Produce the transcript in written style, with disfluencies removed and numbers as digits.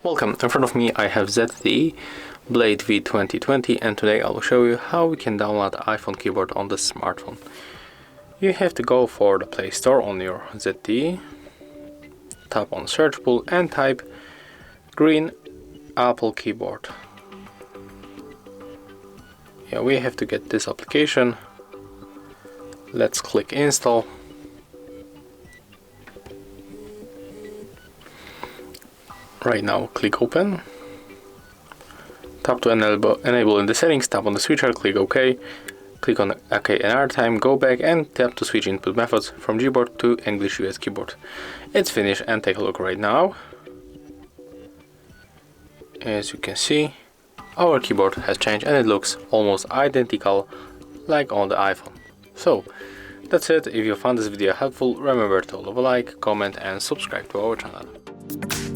Welcome, in front of me I have ZTE Blade V2020 and today I will show you how we can download the iPhone keyboard on the smartphone. You have to go for the Play Store on your ZTE, tap on search pool and type green Apple keyboard. Yeah, we have to get this application. Let's click install. Right now click open, tap to enable in the settings, tap on the switcher, click OK, click on OK another time, go back and tap to switch input methods from Gboard to English US keyboard. It's finished and take a look right now. As you can see, our keyboard has changed and it looks almost identical like on the iPhone. So that's it. If you found this video helpful, remember to leave a like, comment and subscribe to our channel.